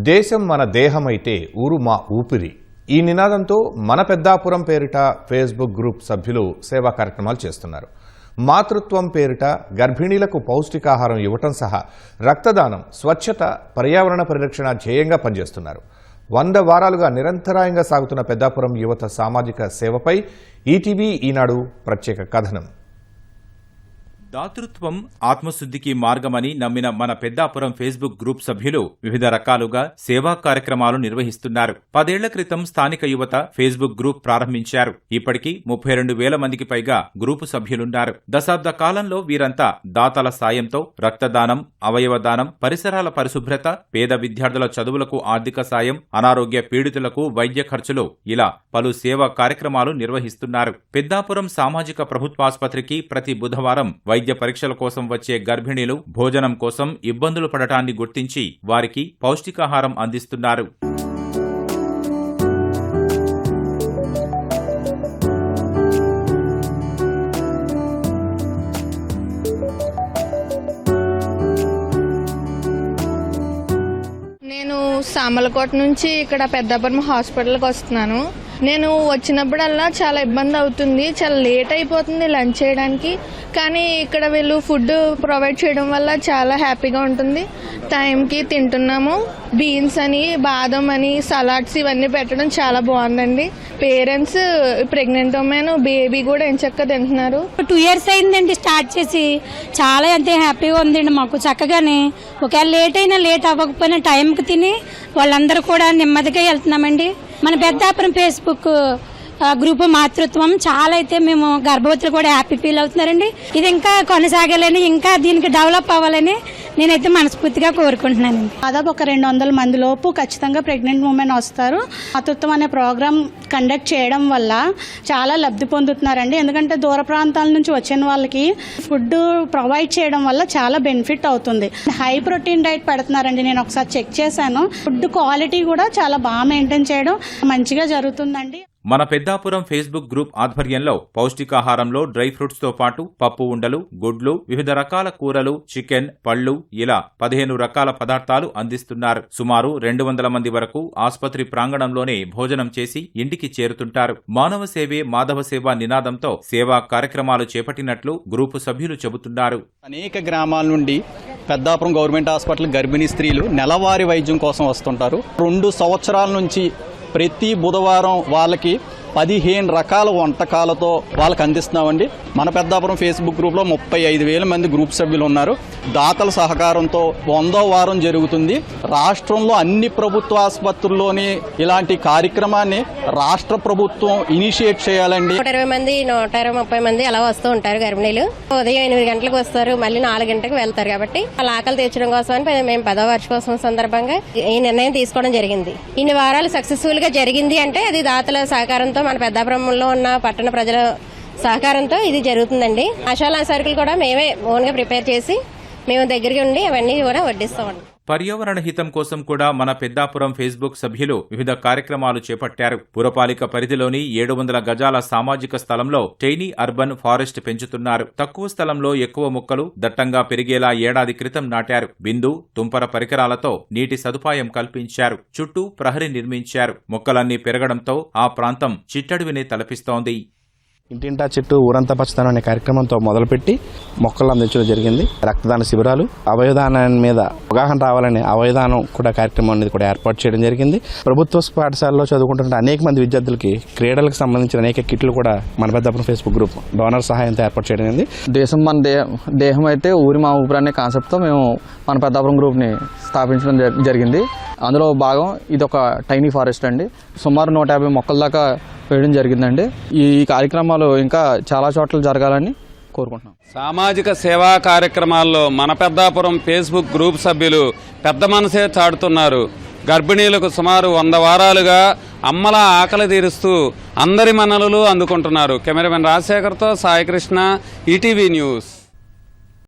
దేశం మన దేహమైతే ఊరు మా ఊపిరి ఈ నినాదంతో మన పెద్దాపురం పేరిట ఫేస్బుక్ గ్రూప్ సభ్యులు సేవా కార్యక్రమాలు చేస్తున్నారు. మాతృత్వం పేరిట గర్భిణీలకు పౌష్టికాహారం ఇవ్వటం సహా రక్తదానం, స్వచ్ఛత, పర్యావరణ పరిరక్షణ ధ్యేయంగా పనిచేస్తున్నారు. 100 వారాలుగా నిరంతరాయంగా సాగుతున్న పెద్దాపురం యువత సామాజిక సేవపై ఈటీవీ ఈనాడు ప్రత్యేక కథనం. దాతృత్వం ఆత్మశుద్ధికి మార్గమని నమ్మిన మన పెద్దాపురం ఫేస్బుక్ గ్రూప్ సభ్యులు వివిధ రకాలుగా సేవా కార్యక్రమాలు నిర్వహిస్తున్నారు. 10 ఏళ్ల క్రితం స్థానిక యువత ఫేస్బుక్ గ్రూప్ ప్రారంభించారు. ఇప్పటికీ 32,000 మందికి పైగా గ్రూపు సభ్యులున్నారు. దశాబ్ద కాలంలో వీరంతా దాతల సాయంతో రక్తదానం, అవయవదానం, పరిసరాల పరిశుభ్రత, పేద విద్యార్థుల చదువులకు ఆర్థిక సాయం, అనారోగ్య పీడితులకు వైద్య ఖర్చులు ఇలా పలు సేవా కార్యక్రమాలు నిర్వహిస్తున్నారు. పెద్దాపురం సామాజిక ప్రభుత్వాసుపత్రికి ప్రతి బుధవారం వైద్య పరీక్షల కోసం వచ్చే గర్భిణీలు భోజనం కోసం ఇబ్బందులు పడటాన్ని గుర్తించి వారికి పౌష్టికాహారం అందిస్తున్నారు. నేను సామలకోట నుంచి ఇక్కడ పెద్దాపురం హాస్పిటల్కి వస్తున్నాను. నేను వచ్చినప్పుడల్లా చాలా ఇబ్బంది అవుతుంది, చాలా లేట్ అయిపోతుంది లంచ్ చేయడానికి. కానీ ఇక్కడ వీళ్ళు ఫుడ్ ప్రొవైడ్ చేయడం వల్ల చాలా హ్యాపీగా ఉంటుంది. టైంకి తింటున్నాము. బీన్స్ అని, బాదం అని, సలాడ్స్ ఇవన్నీ పెట్టడం చాలా బాగుందండి. పేరెంట్స్, ప్రెగ్నెంట్ ఉమెన్, బేబీ కూడా ఎంచక్కా తింటున్నారు. 2 years అయిందండి స్టార్ట్ చేసి. చాలా అంతే హ్యాపీగా ఉందండి మాకు. చక్కగానే ఒకవేళ లేట్ అయినా లేట్ అవ్వకపోయినా టైంకి తిని వాళ్ళందరూ కూడా నెమ్మదిగా వెళ్తున్నామండి. మన పెద్దాపురం ఫేస్బుక్ గ్రూప్ మాతృత్వం చాలా అయితే మేము గర్భవతులు కూడా హ్యాపీ ఫీల్ అవుతున్నారండి. ఇది ఇంకా కొనసాగాలని, ఇంకా దీనికి డెవలప్ అవ్వాలని నేనైతే మనస్ఫూర్తిగా కోరుకుంటున్నాను. దాదాపు ఒక 200 మంది లోపు ఖచ్చితంగా ప్రెగ్నెంట్ ఉమెన్ వస్తారు. మాతృత్వం అనే ప్రోగ్రామ్ కండక్ట్ చేయడం వల్ల చాలా లబ్ధి పొందుతున్నారండి. ఎందుకంటే దూర ప్రాంతాల నుంచి వచ్చిన వాళ్ళకి ఫుడ్ ప్రొవైడ్ చేయడం వల్ల చాలా బెనిఫిట్ అవుతుంది. హై ప్రోటీన్ డైట్ పెడుతున్నారండి. నేను ఒకసారి చెక్ చేశాను. ఫుడ్ క్వాలిటీ కూడా చాలా బాగా మెయింటైన్ చేయడం మంచిగా జరుగుతుందండి. మన పెద్దాపురం ఫేస్బుక్ గ్రూప్ ఆధ్వర్యంలో పౌష్టికాహారంలో డ్రై ఫ్రూట్స్ తో పాటు పప్పు ఉండలు, గుడ్లు, వివిధ రకాల కూరలు, చికెన్, పళ్లు ఇలా 15 రకాల పదార్థాలు అందిస్తున్నారు. సుమారు 200 మంది వరకు ఆసుపత్రి ప్రాంగణంలోనే భోజనం చేసి ఇంటికి చేరుతుంటారు. మానవ సేవే మాధవ సేవ నినాదంతో సేవా కార్యక్రమాలు చేపట్టినట్లు గ్రూపు సభ్యులు చెబుతున్నారు. అనేక గ్రామాల నుండి పెద్దాపురం గవర్నమెంట్ హాస్పిటల్ గర్భిణీ స్త్రీలు నెలవారీ వైద్యం కోసం వస్తుంటారు. 2 సంవత్సరాల నుంచి ప్రతి బుధవారం వాళ్ళకి 15 రకాల వంటకాలతో వాళ్ళకి అందిస్తున్నామండి. మన పెద్దాపురం ఫేస్బుక్ గ్రూప్లో 35,000 మంది గ్రూప్ సభ్యులు ఉన్నారు. దాతల సహకారంతో 100వ వారం జరుగుతుంది. రాష్ట్రంలో అన్ని ప్రభుత్వ ఆసుపత్రుల్లోని ఇలాంటి కార్యక్రమాన్ని రాష్ట్ర ప్రభుత్వం ఇనిషియేట్ చేయాలండి. 120 మంది, 130 మంది అలా వస్తూ ఉంటారు గర్భిణీలు. ఉదయం 8 గంటలకు వస్తారు, మళ్ళీ 4 గంటలకు వెళ్తారు. కాబట్టి వాళ్ళ ఆకలి తీర్చడం కోసం మేము 10వ వార్షికోత్సవం సందర్భంగా ఈ నిర్ణయం తీసుకోవడం జరిగింది. ఇన్ని వారాలు సక్సెస్ఫుల్ గా జరిగింది అంటే అది దాతల సహకారంతో, మన పెద్దాపురంలో ఉన్న పట్టణ ప్రజల సహకారంతో ఇది జరుగుతుందండి. మసాలా సరుకులు కూడా మేమే ఓన్ గా ప్రిపేర్ చేసి మేము దగ్గరికి ఉండి అవన్నీ కూడా వడ్డిస్తామండి. పర్యావరణ హితం కోసం కూడా మన పెద్దాపురం ఫేస్బుక్ సభ్యులు వివిధ కార్యక్రమాలు చేపట్టారు. పురపాలిక పరిధిలోని 700 గజాల సామాజిక స్థలంలో టైనీ అర్బన్ ఫారెస్ట్ పెంచుతున్నారు. తక్కువ స్థలంలో ఎక్కువ మొక్కలు దట్టంగా పెరిగేలా ఏడాది క్రితం నాటారు. బిందు, తుంపర పరికరాలతో నీటి సదుపాయం కల్పించారు. చుట్టూ ప్రహరీ నిర్మించారు. మొక్కలన్నీ పెరగడంతో ఆ ప్రాంతం చిట్టడివిని తలపిస్తోంది. ఇంటింటా చెట్టు ఊరంతా పచ్చదనం అనే కార్యక్రమంతో మొదలుపెట్టి మొక్కలు అందించడం జరిగింది. రక్తదాన శిబిరాలు, అవయవదానం మీద అవగాహన రావాలని అవయవదానం కూడా కార్యక్రమం అనేది కూడా ఏర్పాటు చేయడం జరిగింది. ప్రభుత్వ పాఠశాలలో చదువుకుంటున్న అనేక మంది విద్యార్థులకి క్రీడలకు సంబంధించిన అనేక కిట్లు కూడా మన పెద్దాపురం ఫేస్బుక్ గ్రూప్ డోనర్ సహాయంతో ఏర్పాటు చేయడం జరిగింది. దేశం మన దేహం అయితే ఊరి మా ఊపిరి అనే కాన్సెప్ట్తో మేము మన పెద్దాపురం గ్రూప్ని స్థాపించడం జరిగింది. అందులో భాగం ఇది ఒక టైనీ ఫారెస్ట్ అండి. సుమారు 150 మొక్కల దాకా వేయడం జరిగిందండి. ఈ కార్యక్రమాలు ఇంకా చాలా చోట్ల జరగాలని కోరుకుంటున్నాం. సామాజిక సేవా కార్యక్రమాల్లో మన పెద్దాపురం ఫేస్బుక్ గ్రూప్ సభ్యులు పెద్ద మనసే చాటుతున్నారు. గర్భిణీలకు సుమారు 100 వారాలుగా అమ్మల ఆకలి తీరుస్తూ అందరి మన్ననలు అందుకుంటున్నారు. కెమెరామెన్ రాజశేఖర్తో సాయికృష్ణ, ఈటీవీ న్యూస్.